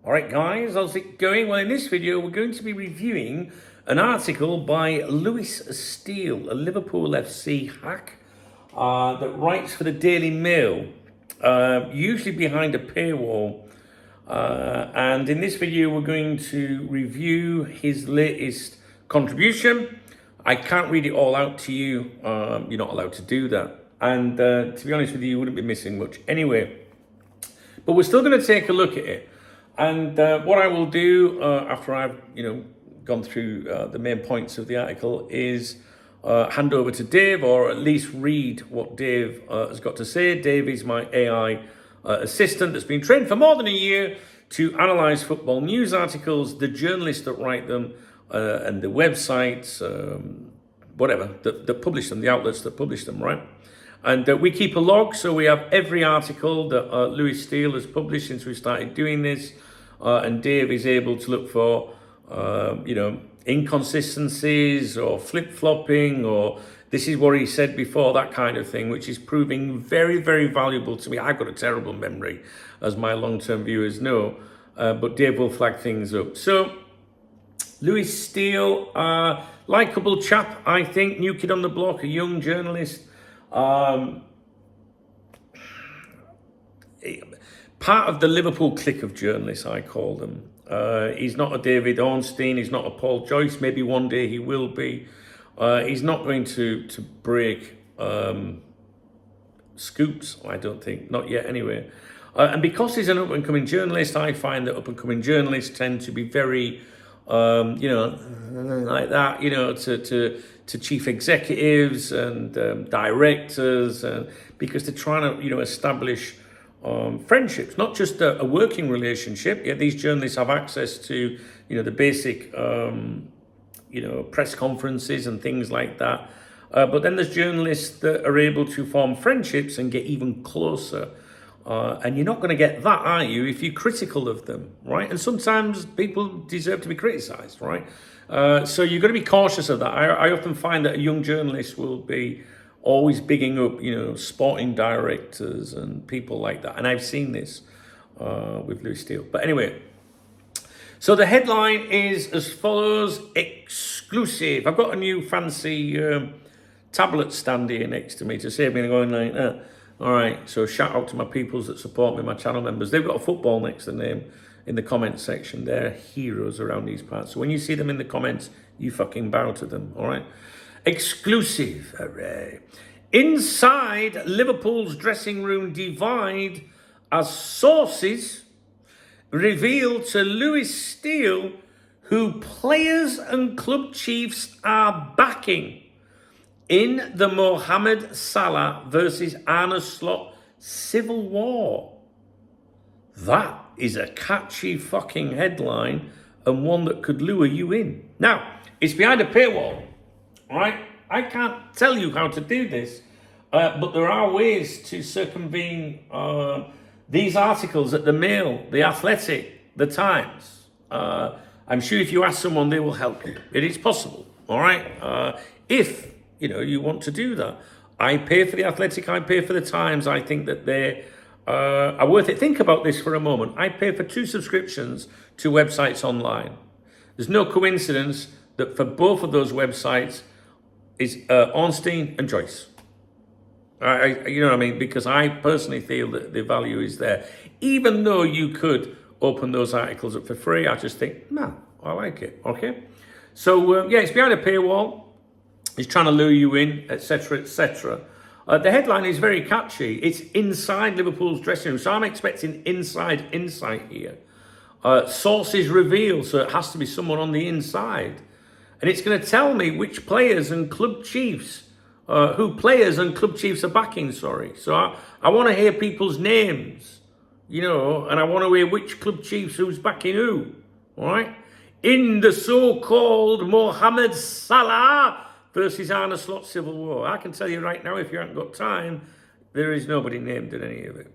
All right, guys, how's it going? Well, in this video, we're going to be reviewing an article by Steele, a Liverpool FC hack that writes for the Daily Mail, usually behind a paywall. And in this video, we're going to review his latest contribution. I can't read it all out to you. You're not allowed to do that. And to be honest with you, you wouldn't be missing much anyway. But we're still going to take a look at it. And what I will do after I've, gone through the main points of the article is hand over to Dave, or at least read what Dave has got to say. Dave is my AI assistant that's been trained for more than a year to analyze football news articles, the journalists that write them, and the websites, whatever, that publish them, the outlets that publish them, right? And we keep a log, so we have every article that Steele has published since we started doing this. And Dave is able to look for, inconsistencies or flip-flopping, or this is what he said before, that kind of thing, which is proving very, very valuable to me. I've got a terrible memory, as my long-term viewers know, but Dave will flag things up. So, Steele, likeable chap, I think, new kid on the block, a young journalist. Part of the Liverpool clique of journalists, I call them. He's not a David Ornstein, he's not a Paul Joyce, maybe one day he will be. He's not going to break scoops, I don't think, not yet anyway. And because he's an up-and-coming journalist, I find that up-and-coming journalists tend to be very, like that, to chief executives and directors, because they're trying to, establish friendships, not just a working relationship. Yeah, these journalists have access to, the basic, press conferences and things like that. But then there's journalists that are able to form friendships and get even closer. And you're not going to get that, are you, if you're critical of them, right? And sometimes people deserve to be criticized, right? So you've got to be cautious of that. I often find that a young journalist will be always bigging up, sporting directors and people like that. And I've seen this with Steele. But anyway, so the headline is as follows: exclusive. I've got a new fancy tablet stand here next to me to save me going like that. All right, so shout out to my peoples that support me, my channel members. They've got a football next to their name in the comments section. They're heroes around these parts. So when you see them in the comments, you fucking bow to them, all right? Exclusive, hooray. Inside Liverpool's dressing room divide as sources reveal to Steele who players and club chiefs are backing in the Mohamed Salah versus Arne Slot civil war. That is a catchy fucking headline, and one that could lure you in. Now, it's behind a paywall, all right? I can't tell you how to do this, but there are ways to circumvene these articles at the Mail, the Athletic, the Times. I'm sure if you ask someone, they will help you. It is possible, all right? If you want to do that. I pay for the Athletic, I pay for the Times. I think that they are worth it. Think about this for a moment. I pay for 2 subscriptions to websites online. There's no coincidence that for both of those websites is Ornstein and Joyce. You know what I mean? Because I personally feel that the value is there. Even though you could open those articles up for free, I just think, no, I like it, okay? So, it's behind a paywall. He's trying to lure you in, etc., etc. The headline is very catchy. It's inside Liverpool's dressing room. So I'm expecting inside insight here. Sources reveal, so it has to be someone on the inside. And it's going to tell me which players and club chiefs, who players and club chiefs are backing, sorry. So I want to hear people's names, and I want to hear which club chiefs who's backing who, all right? In the so-called Mohamed Salah versus Arne Slot civil war. I can tell you right now, if you haven't got time, there is nobody named in any of it.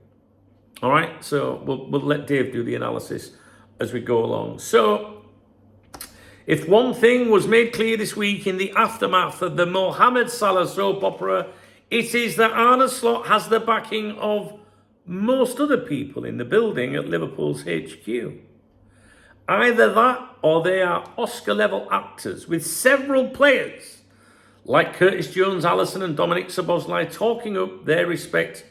All right, so we'll let Dave do the analysis as we go along. So, if one thing was made clear this week in the aftermath of the Mohamed Salah soap opera, it is that Arne Slot has the backing of most other people in the building at Liverpool's HQ. Either that or they are Oscar-level actors with several players like Curtis Jones, Allison and Dominic Szoboszlai talking up their respect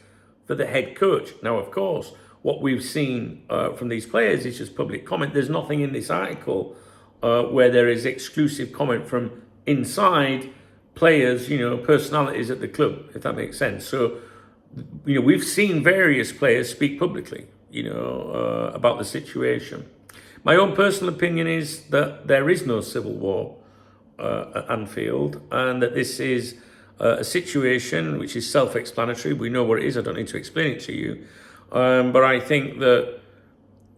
for the head coach. Now, of course, what we've seen from these players is just public comment. There's nothing in this article where there is exclusive comment from inside players, personalities at the club, if that makes sense. So, we've seen various players speak publicly, about the situation. My own personal opinion is that there is no civil war at Anfield, and that this is a situation which is self-explanatory. We know what it is. I don't need to explain it to you. But I think that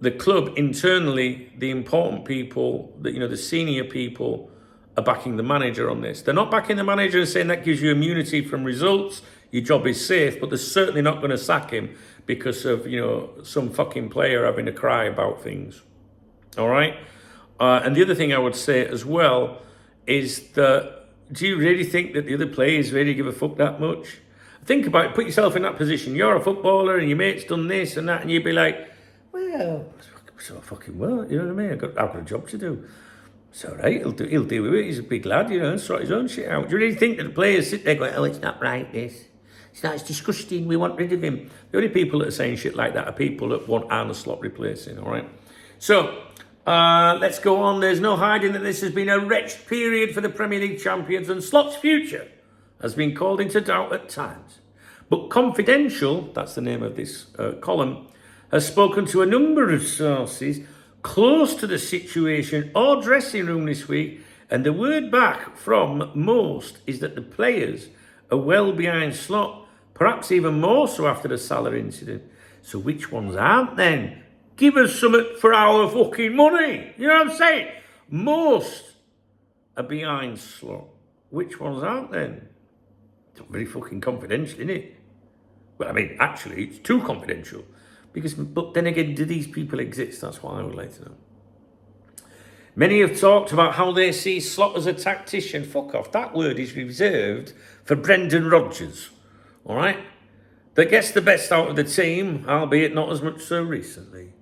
the club internally, the important people, the senior people are backing the manager on this. They're not backing the manager and saying that gives you immunity from results, your job is safe, but they're certainly not going to sack him because of, some fucking player having a cry about things. All right? And the other thing I would say as well is that, do you really think that the other players really give a fuck that much? Think about it. Put yourself in that position. You're a footballer and your mate's done this and that, and you'd be like, well, so fucking well, you know what I mean? I've got a job to do. It's all right, he'll deal with it. He's a big lad, and sort his own shit out. Do you really think that the players sit there going, oh, it's not right, this. It's disgusting, we want rid of him. The only people that are saying shit like that are people that want Arne Slot replacing, all right? So, let's go on. There's no hiding that this has been a wretched period for the Premier League champions, and Slot's future has been called into doubt at times. But Confidential, that's the name of this column, has spoken to a number of sources close to the situation or dressing room this week, and the word back from most is that the players are well behind Slot, perhaps even more so after the Salah incident. So which ones aren't then? Give us something for our fucking money. You know what I'm saying? Most are behind Slot. Which ones aren't then? It's not very fucking confidential, isn't it? Well, I mean, actually, it's too confidential. But then again, do these people exist? That's what I would like to know. Many have talked about how they see Slot as a tactician. Fuck off. That word is reserved for Brendan Rodgers. All right? That gets the best out of the team, albeit not as much so recently.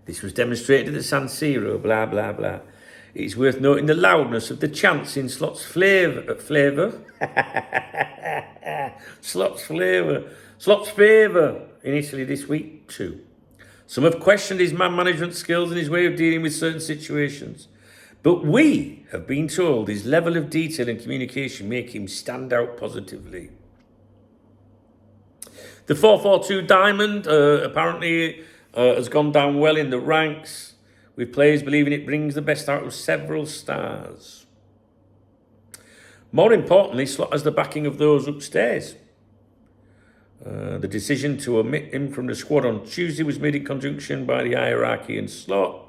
This was demonstrated at San Siro, blah, blah, blah. It is worth noting the loudness of the chants in Slot's flavour. Slot's favour in Italy this week too. Some have questioned his man management skills and his way of dealing with certain situations. But we have been told his level of detail and communication make him stand out positively. The 4-4-2 diamond apparently has gone down well in the ranks, with players believing it brings the best out of several stars. More importantly, Slot has the backing of those upstairs. The decision to omit him from the squad on Tuesday was made in conjunction by the hierarchy and Slot.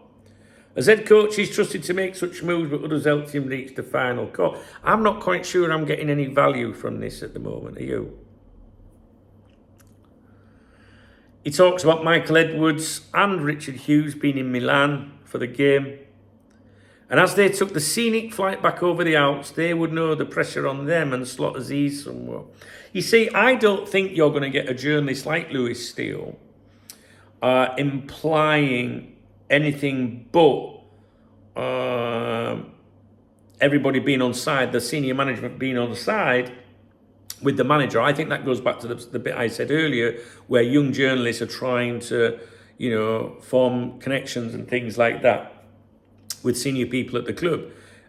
As head coach, he's trusted to make such moves, but others helped him reach the final call. I'm not quite sure I'm getting any value from this at the moment. Are you? He talks about Michael Edwards and Richard Hughes being in Milan for the game. And as they took the scenic flight back over the Alps, they would know the pressure on them and Slot has eased somewhat. You see, I don't think you're going to get a journalist like Lewis Steele implying anything but everybody being on side, the senior management being on side with the manager. I think that goes back to the bit I said earlier, where young journalists are trying to, form connections and things like that with senior people at the club.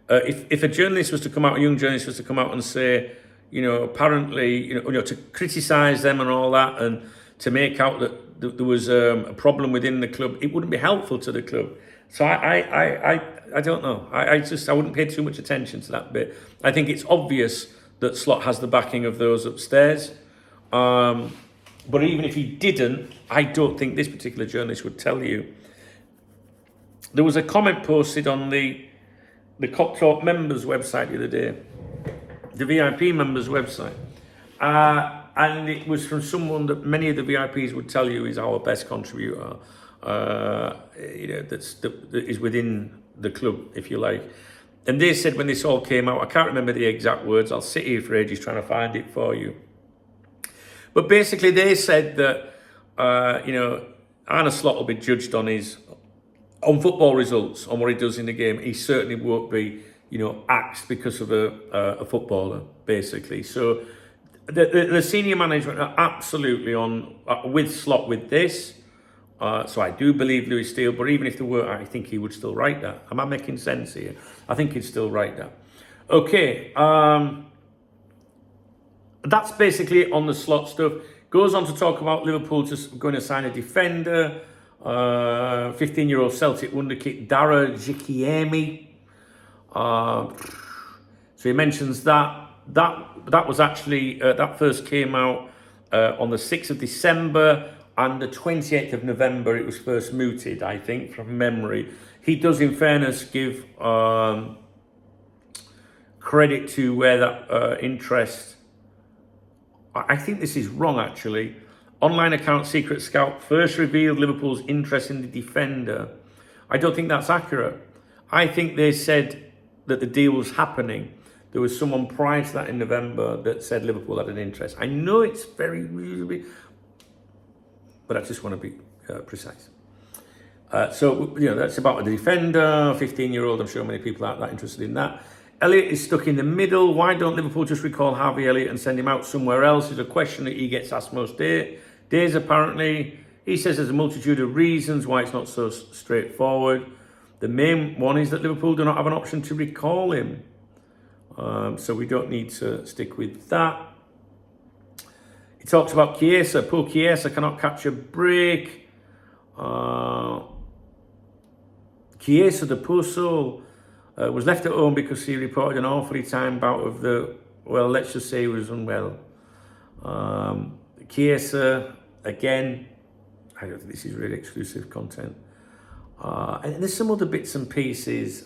If a journalist was to come out, a young journalist was to come out and say, apparently, to criticise them and all that, and to make out that there was a problem within the club, it wouldn't be helpful to the club. So I don't know. I wouldn't pay too much attention to that bit. I think it's obvious that Slot has the backing of those upstairs. But even if he didn't, I don't think this particular journalist would tell you. There was a comment posted on the Cop Talk members website the other day, the VIP members website. And it was from someone that many of the VIPs would tell you is our best contributor, that is within the club, if you like. And they said when this all came out, I can't remember the exact words, I'll sit here for ages trying to find it for you. But basically they said that, Arne Slot will be judged on his on football results, on what he does in the game, he certainly won't be, axed because of a footballer, basically. So the senior management are absolutely on with Slot with this. So I do believe Louis Steele, but even if there were, I think he would still write that. Am I making sense here? I think he'd still write that. Okay, that's basically on the Slot stuff. Goes on to talk about Liverpool just going to sign a defender. 15-year-old Celtic wonderkid Dara Jikiemi. So he mentions that was actually that first came out on the 6th of December, and the 28th of November it was first mooted, I think, from memory. He does, in fairness, give credit to where that interest. I think this is wrong, actually. Online account Secret Scout first revealed Liverpool's interest in the defender. I don't think that's accurate. I think they said that the deal was happening. There was someone prior to that in November that said Liverpool had an interest. I know it's very reasonably, but I just want to be precise. So, that's about the defender, 15-year-old. I'm sure many people aren't that interested in that. Elliott is stuck in the middle. Why don't Liverpool just recall Harvey Elliott and send him out somewhere else? Is a question that he gets asked most days, apparently. He says there's a multitude of reasons why it's not so straightforward. The main one is that Liverpool do not have an option to recall him. So we don't need to stick with that. He talks about Chiesa. Poor Chiesa cannot catch a break. Chiesa, the poor soul, was left at home because he reported an awfully timed bout of let's just say he was unwell. Chiesa, again, I don't think this is really exclusive content. And there's some other bits and pieces.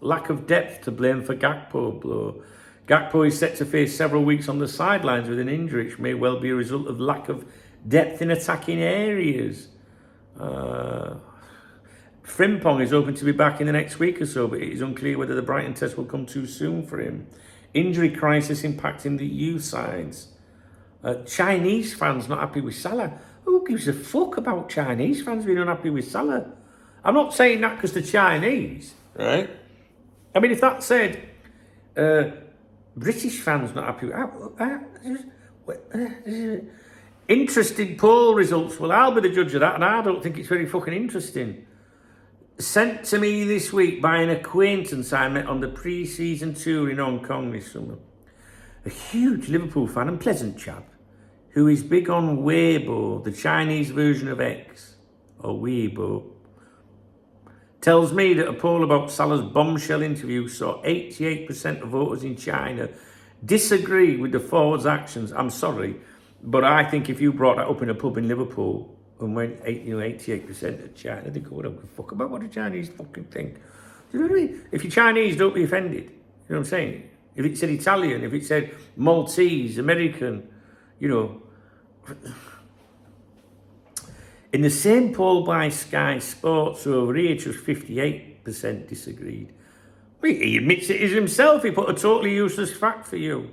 Lack of depth to blame for Gakpo blow. Gakpo is set to face several weeks on the sidelines with an injury, which may well be a result of lack of depth in attacking areas. Frimpong is hoping to be back in the next week or so, but it is unclear whether the Brighton test will come too soon for him. Injury crisis impacting the youth sides. Chinese fans not happy with Salah. Who gives a fuck about Chinese fans being unhappy with Salah? I'm not saying that because the Chinese, right? I mean, if that said, British fans not happy with interesting poll results. Well, I'll be the judge of that, and I don't think it's very fucking interesting. Sent to me this week by an acquaintance I met on the pre-season tour in Hong Kong this summer. A huge Liverpool fan and pleasant chap who is big on Weibo, the Chinese version of X, or Weibo, tells me that a poll about Salah's bombshell interview saw 88% of voters in China disagree with the forward's actions. I'm sorry, but I think if you brought that up in a pub in Liverpool and went 88% of China, they go, I don't give a fuck about what the Chinese fucking think. Do you know what I mean? If you're Chinese, don't be offended. You know what I'm saying? If it said Italian, if it said Maltese, American, In the same poll by Sky Sports over here, just 58% disagreed. He admits it is himself. He put a totally useless fact for you.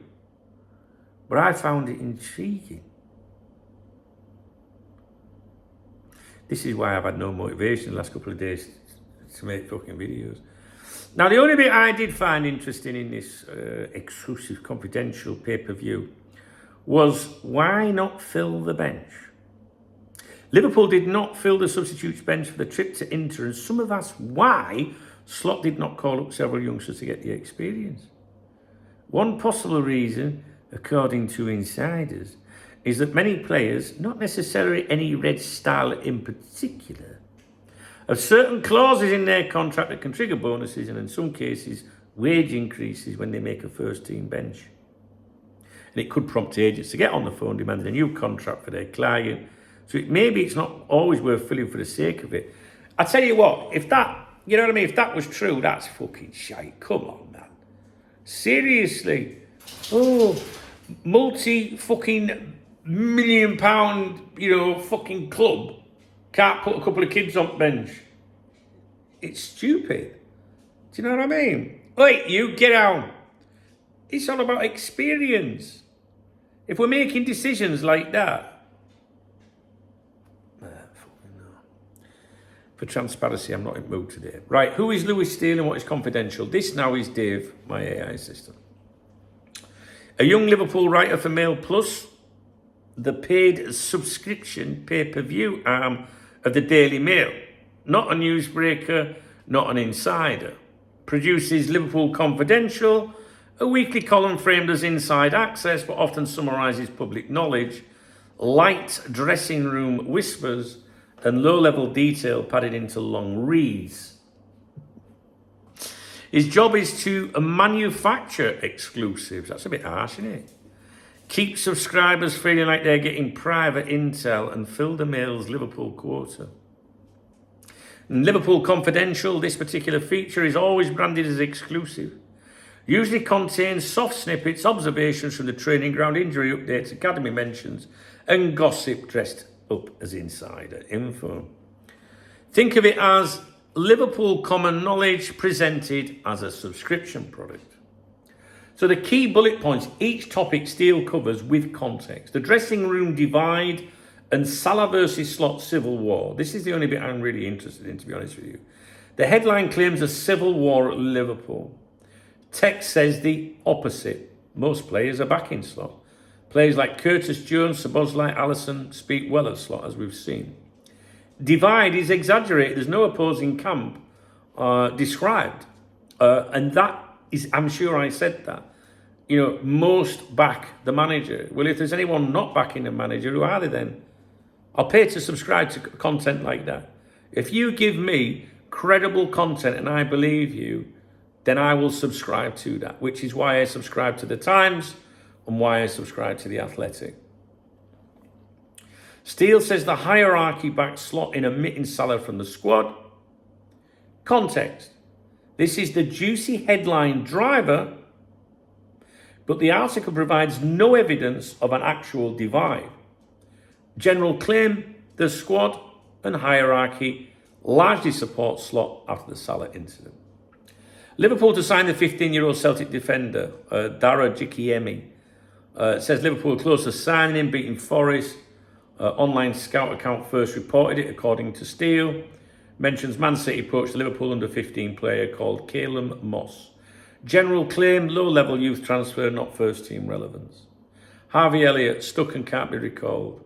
But I found it intriguing. This is why I've had no motivation the last couple of days to make fucking videos. Now, the only bit I did find interesting in this exclusive, confidential pay-per-view was why not fill the bench? Liverpool did not fill the substitutes bench for the trip to Inter, and some have asked why Slot did not call up several youngsters to get the experience. One possible reason, according to insiders, is that many players, not necessarily any Red Star in particular, have certain clauses in their contract that can trigger bonuses and in some cases wage increases when they make a first team bench. And it could prompt agents to get on the phone demanding a new contract for their client. So maybe it's not always worth filling for the sake of it. I tell you what, if that, if that was true, that's fucking shite. Come on, man. Seriously. Oh, multi-fucking £1 million, fucking club can't put a couple of kids on bench. It's stupid. Do you know what I mean? Wait, you get out. It's all about experience. If we're making decisions like that, For transparency, I'm not in the mood today. Right, who is Lewis Steele and what is confidential? This now is Dave, my AI assistant. A young Liverpool writer for Mail Plus, the paid subscription pay-per-view arm of the Daily Mail. Not a newsbreaker, not an insider. Produces Liverpool Confidential, a weekly column framed as inside access but often summarises public knowledge, light dressing room whispers and low-level detail padded into long reads. His job is to manufacture exclusives. That's a bit harsh, isn't it? Keep subscribers feeling like they're getting private intel and fill the Mail's Liverpool quota. In Liverpool Confidential, this particular feature is always branded as exclusive. Usually contains soft snippets, observations from the training ground, injury updates, academy mentions, and gossip dressed up as insider info. Think of it as Liverpool Common Knowledge presented as a subscription product. So the key bullet points, each topic Steele covers with context. The dressing room divide and Salah versus Slot civil war. This is the only bit I'm really interested in, to be honest with you. The headline claims a civil war at Liverpool. Text says the opposite. Most players are back in Slot. Players like Curtis Jones, Szoboszlai, Allison speak well of Slot, as we've seen. Divide is exaggerated. There's no opposing camp described. And that is, I'm sure I said that. You know, most back the manager. Well, if there's anyone not backing the manager, who are they then? I'll pay to subscribe to content like that. If you give me credible content and I believe you, then I will subscribe to that, which is why I subscribe to the Times and why I subscribe to The Athletic. Steele says the hierarchy backs Slot in omitting Salah from the squad. Context. This is the juicy headline driver, but the article provides no evidence of an actual divide. General claim, the squad and hierarchy largely support Slot after the Salah incident. Liverpool to sign the 15-year-old Celtic defender, Dara Jikiemi. Says Liverpool close to signing him, beating Forest. Online scout account first reported it, according to Steele. Mentions Man City poached the Liverpool under-15 player called Calum Moss. General claim, low-level youth transfer, not first-team relevance. Harvey Elliott, stuck and can't be recalled.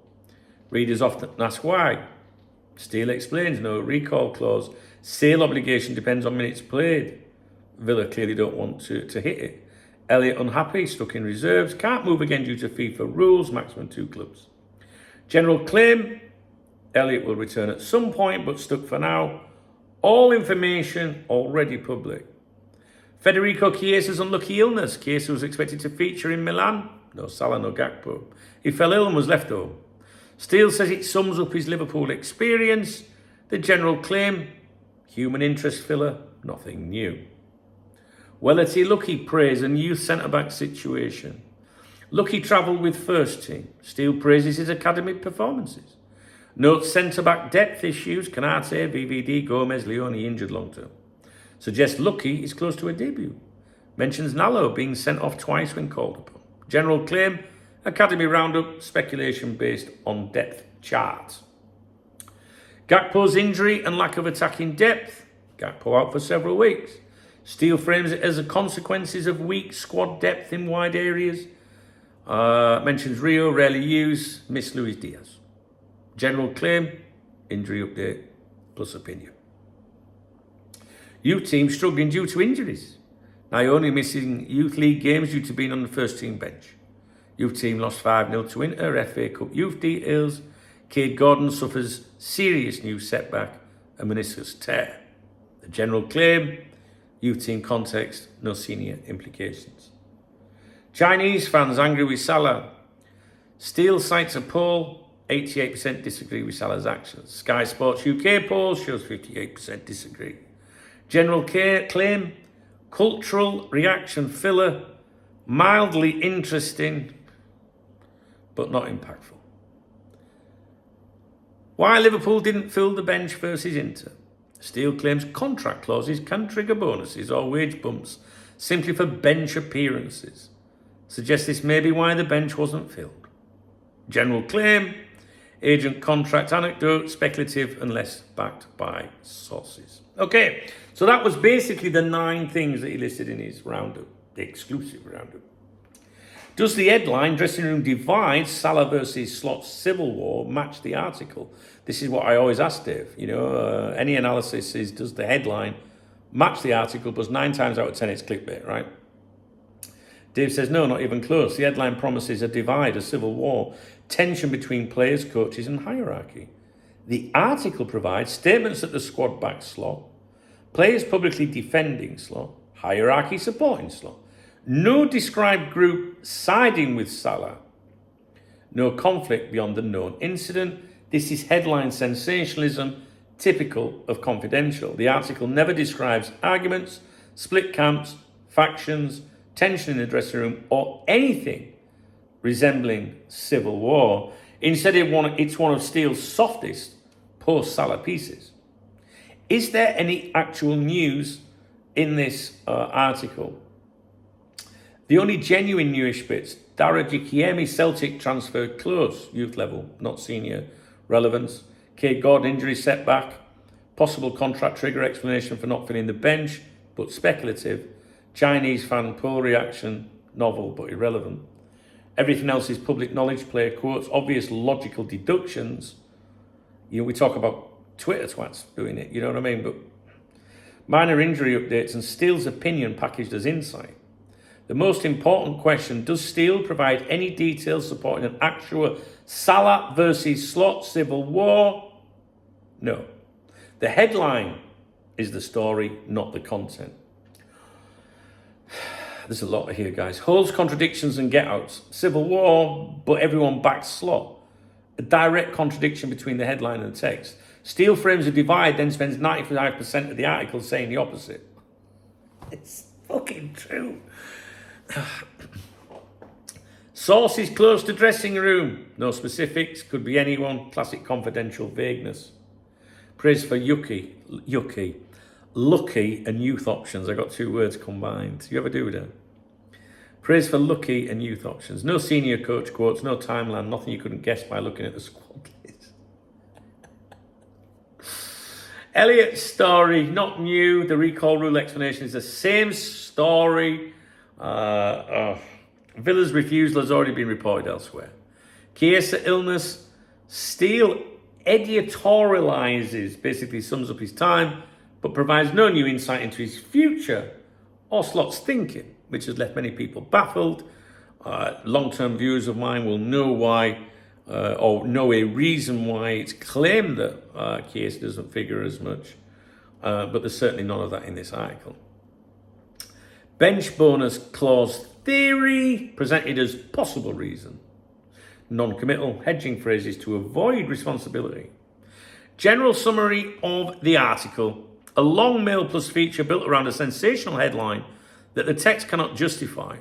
Readers often ask why. Steele explains, no recall clause. Sale obligation depends on minutes played. Villa clearly don't want to hit it. Elliott unhappy, stuck in reserves, can't move again due to FIFA rules, maximum 2 clubs. General claim, Elliott will return at some point, but stuck for now. All information already public. Federico Chiesa's unlucky illness. Chiesa was expected to feature in Milan. No Salah, no Gakpo. He fell ill and was left home. Steele says it sums up his Liverpool experience. The general claim, human interest filler, nothing new. Wellerty Lucky praise and youth centre-back situation. Lucky travelled with first team. Steele praises his academy performances. Notes centre-back depth issues. Canate, VVD, Gomez, Leone injured long-term. Suggests Lucky is close to a debut. Mentions Nallo being sent off twice when called upon. General claim, academy roundup, speculation based on depth chart. Gakpo's injury and lack of attacking depth. Gakpo out for several weeks. Steele frames it as the consequences of weak squad depth in wide areas. Mentions Rio, rarely used, miss Luis Diaz. General claim, injury update, plus opinion. Youth team struggling due to injuries. Naoni missing youth league games due to being on the first team bench. Youth team lost 5-0 to Inter, FA Cup youth details. Cade Gordon suffers serious new setback, a meniscus tear. The general claim, youth team context, no senior implications. Chinese fans angry with Salah. Steele cites a poll, 88% disagree with Salah's actions. Sky Sports UK poll shows 58% disagree. General claim, cultural reaction filler, mildly interesting, but not impactful. Why Liverpool didn't fill the bench versus Inter. Steele claims contract clauses can trigger bonuses or wage bumps simply for bench appearances. Suggests this may be why the bench wasn't filled. General claim, agent contract anecdote, speculative and less backed by sources. Okay, so that was basically the 9 things that he listed in his roundup, the exclusive roundup. Does the headline, dressing room divide, Salah versus Slot civil war, match the article? This is what I always ask Dave. Any analysis is, does the headline match the article? But 9 times out of 10 it's clickbait, right? Dave says, no, not even close. The headline promises a divide, a civil war, tension between players, coaches and hierarchy. The article provides statements that the squad backs Slot, players publicly defending Slot, hierarchy supporting Slot. No described group siding with Salah. No conflict beyond the known incident. This is headline sensationalism, typical of Confidential. The article never describes arguments, split camps, factions, tension in the dressing room, or anything resembling civil war. Instead, it's one of Steele's softest post-Salah pieces. Is there any actual news in this article? The only genuine newish bits, Dara Jikiemi Celtic transfer close, youth level, not senior relevance. Kate Gordon injury setback, possible contract trigger explanation for not filling the bench, but speculative. Chinese fan poll reaction, novel but irrelevant. Everything else is public knowledge, player quotes, obvious logical deductions. We talk about Twitter twats doing it, you know what I mean? But minor injury updates and Steele's opinion packaged as insight. The most important question, does Steele provide any details supporting an actual Salah versus Slot civil war? No. The headline is the story, not the content. There's a lot here, guys. Holes, contradictions and get-outs. Civil war, but everyone backs Slot. A direct contradiction between the headline and the text. Steele frames a divide, then spends 95% of the article saying the opposite. It's fucking true. Sources close to dressing room. No specifics. Could be anyone. Classic Confidential vagueness. Praise for Lucky and youth options. I got 2 words combined. You ever do that? Praise for Lucky and youth options. No senior coach quotes. No timeline. Nothing you couldn't guess by looking at the squad list. Elliott's story, not new. The recall rule explanation is the same story. Villa's refusal has already been reported elsewhere. Chiesa illness. Steele editorializes, basically sums up his time, but provides no new insight into his future or Slot's thinking, which has left many people baffled. Long-term viewers of mine will know why, or know a reason why it's claimed that Chiesa doesn't figure as much, but there's certainly none of that in this article. Bench bonus clause theory presented as possible reason. Non-committal hedging phrases to avoid responsibility. General summary of the article. A long mail plus feature built around a sensational headline that the text cannot justify.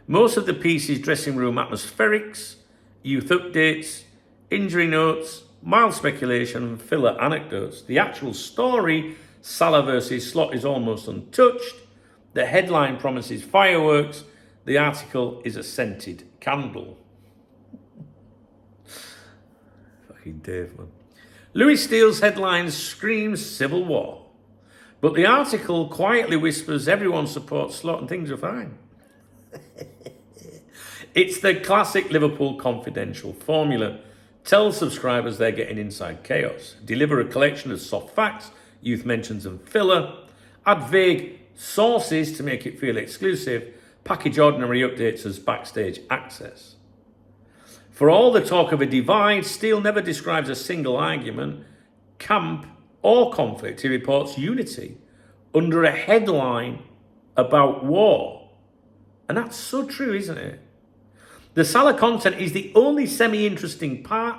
Most of the piece is dressing room atmospherics, youth updates, injury notes, mild speculation and filler anecdotes. The actual story, Salah versus Slot, is almost untouched. The headline promises fireworks. The article is a scented candle. Fucking Dave, man. Louis Steele's headline screams civil war. But the article quietly whispers everyone supports Slot and things are fine. It's the classic Liverpool Confidential formula. Tell subscribers they're getting inside chaos. Deliver a collection of soft facts, youth mentions and filler. Add vague sources to make it feel exclusive. Package ordinary updates as backstage access. For all the talk of a divide, Steele never describes a single argument, camp or conflict. He reports unity under a headline about war. And that's so true, isn't it? The Salah content is the only semi-interesting part,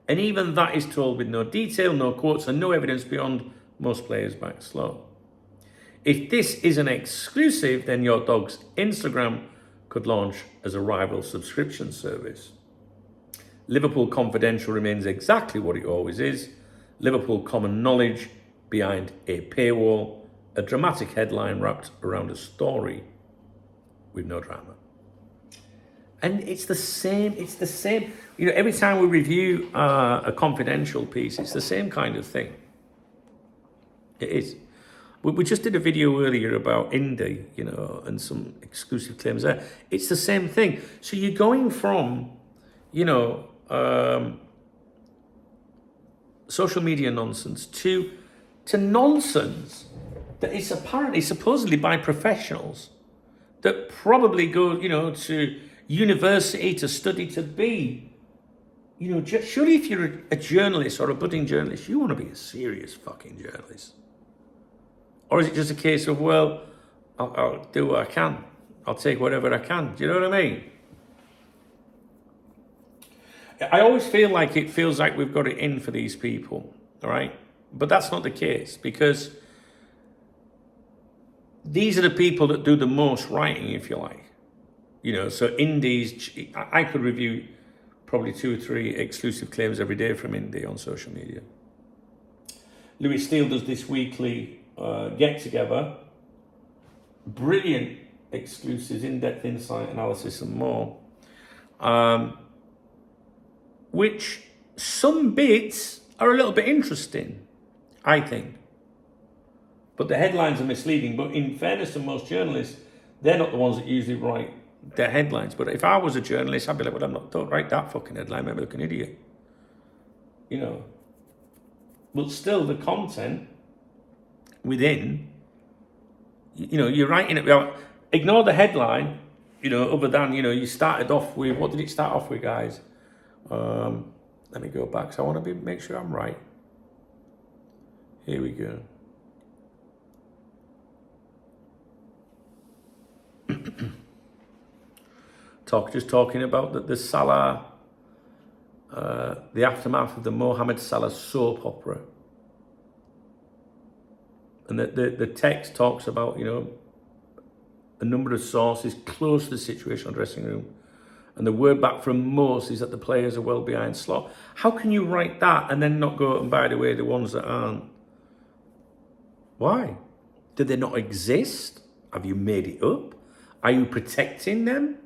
and even that is told with no detail, no quotes, and no evidence beyond most players back slow. If this is an exclusive, then your dog's Instagram could launch as a rival subscription service. Liverpool Confidential remains exactly what it always is. Liverpool common knowledge behind a paywall, a dramatic headline wrapped around a story with no drama. And it's the same. You know, every time we review a confidential piece, it's the same kind of thing. It is. We just did a video earlier about Indy, you know, and some exclusive claims there. It's the same thing. So you're going from, you know, social media nonsense to nonsense that is apparently supposedly by professionals that probably go, you know, to university to study to be, you know, surely if you're a journalist or a budding journalist, you want to be a serious fucking journalist. Or is it just a case of, well, I'll do what I can. I'll take whatever I can. Do you know what I mean? I always feel like it feels like we've got it in for these people, all right? But that's not the case, because these are the people that do the most writing, if you like. You know, so Indy's, I could review probably 2 or 3 exclusive claims every day from Indy on social media. Steele does this weekly get-together. Brilliant exclusives, in-depth insight, analysis and more. Which some bits are a little bit interesting, I think. But the headlines are misleading. But in fairness to most journalists, they're not the ones that usually write their headlines. But if I was a journalist, I'd be like, well, don't write that fucking headline, make me look an idiot. You know. But still, the content within, you know, you're writing it. Well, ignore the headline, you know, other than, you know, you started off with, what did it start off with, guys? Let me go back. So I want to make sure I'm right. Here we go. Just talking about the Salah, the aftermath of the Mohamed Salah soap opera. And the text talks about, you know, a number of sources close to the situational dressing room. And the word back from most is that the players are well behind slot. How can you write that and then not go, and by the way, the ones that aren't? Why? Do they not exist? Have you made it up? Are you protecting them?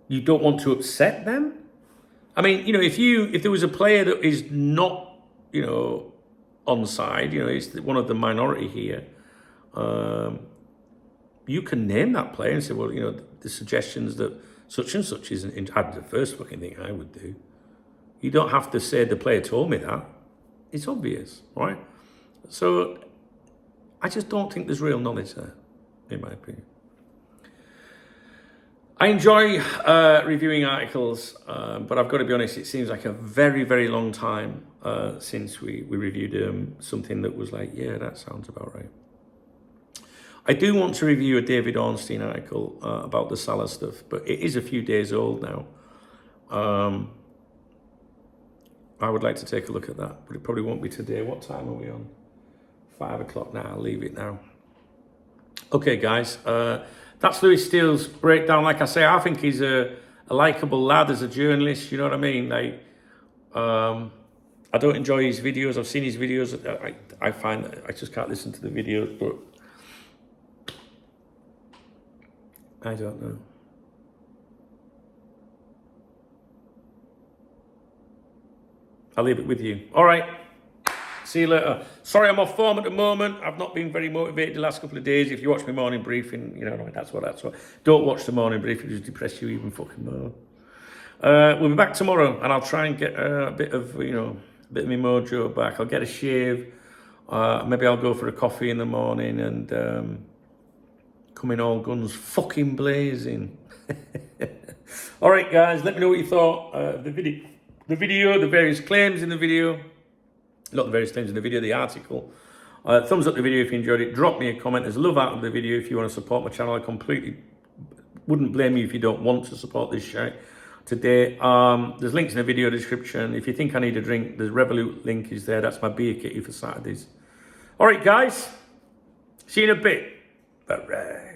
You don't want to upset them? I mean, you know, if there was a player that is not, you know, onside, you know, he's one of the minority here, you can name that player and say, well, you know, the suggestions that such and such isn't, I'd be the first fucking thing I would do. You don't have to say the player told me that. It's obvious, right? So I just don't think there's real knowledge there, in my opinion. I enjoy reviewing articles, but I've got to be honest, it seems like a very, very long time since we reviewed something that was like, yeah, that sounds about right. I do want to review a David Ornstein article about the Salah stuff, but it is a few days old now. I would like to take a look at that, but it probably won't be today. What time are we on? 5 o'clock now. I'll leave it now. Okay, guys. That's Steele's breakdown. Like I say, I think he's a likable lad as a journalist. You know what I mean? Like, I don't enjoy his videos. I've seen his videos. I find that I just can't listen to the videos, but I don't know. I'll leave it with you. All right. See you later. Sorry, I'm off form at the moment. I've not been very motivated the last couple of days. If you watch my morning briefing, you know, that's what. Don't watch the morning briefing. It'll just depress you even fucking more. We'll be back tomorrow, and I'll try and get a bit of my mojo back. I'll get a shave. Maybe I'll go for a coffee in the morning and come in all guns fucking blazing. All right, guys, let me know what you thought of the video, the various claims in the video. Not the various claims in the video, the article. Thumbs up the video if you enjoyed it. Drop me a comment. There's love out of the video if you want to support my channel. I completely wouldn't blame you if you don't want to support this shit today. There's links in the video description. If you think I need a drink, the Revolut link is there. That's my beer kitty for Saturdays. All right, guys. See you in a bit. Bye-bye.